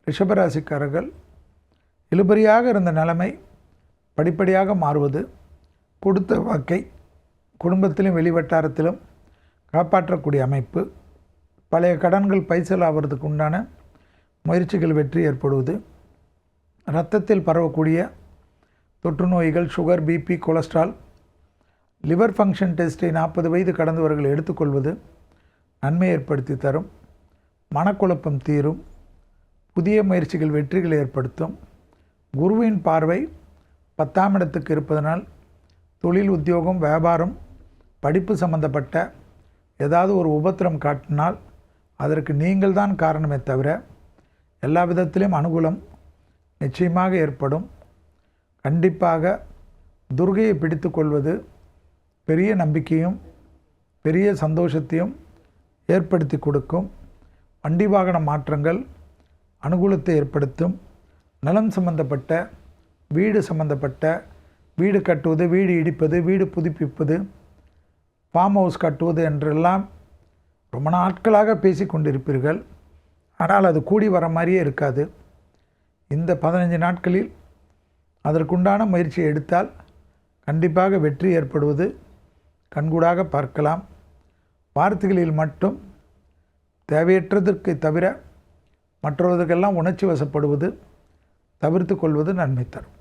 ரிஷபராசிக்காரர்கள் இழுபறியாக இருந்த நிலைமை படிப்படியாக மாறுவது, கொடுத்த வாக்கை குடும்பத்திலும் வெளிவட்டாரத்திலும் காப்பாற்றக்கூடிய அமைப்பு, பழைய கடன்கள் பைசல் ஆகிறதுக்கு உண்டான முயற்சிகள் வெற்றி ஏற்படுவது, இரத்தத்தில் பரவக்கூடிய தொற்று நோய்கள், sugar, BP, cholesterol, liver function டெஸ்ட்டை 40 வயது கடந்தவர்கள் எடுத்துக்கொள்வது நன்மை ஏற்படுத்தி தரும். மனக்குழப்பம் தீரும். புதிய முயற்சிகள் வெற்றிகளை ஏற்படுத்தும். குருவின் பார்வை 10ஆம் இடத்துக்கு இருப்பதனால் தொழில், உத்தியோகம், வியாபாரம், படிப்பு சம்பந்தப்பட்ட ஏதாவது ஒரு உபத்திரம் காட்டினால் அதற்கு நீங்கள் தான் காரணமே தவிர எல்லா விதத்திலும் அனுகூலம் நிச்சயமாக ஏற்படும். கண்டிப்பாக துர்கையை பிடித்து கொள்வது பெரிய நம்பிக்கையும் பெரிய சந்தோஷத்தையும் ஏற்படுத்தி கொடுக்கும். வண்டி வாகன மாற்றங்கள் அனுகூலத்தை ஏற்படுத்தும். நிலம் சம்பந்தப்பட்ட, வீடு சம்பந்தப்பட்ட, வீடு கட்டுவது, வீடு இடிப்பது, வீடு புதுப்பிப்பது, ஃபார்ம் ஹவுஸ் கட்டுவது என்றெல்லாம் ரொம்ப நாட்களாக பேசி கொண்டிருப்பீர்கள். ஆனால் அது கூடி வர மாதிரியே இருக்காது. இந்த 15 நாட்களில் அதற்குண்டான முயற்சியை எடுத்தால் கண்டிப்பாக வெற்றி ஏற்படுவது கண்கூடாக பார்க்கலாம். வார்த்தைகளில் மட்டும் தேவையற்றதற்கு தவிர மற்றவர்களுக்கெல்லாம் உணர்ச்சி வசப்படுவது தவிர்த்து கொள்வது நன்மை தரும்.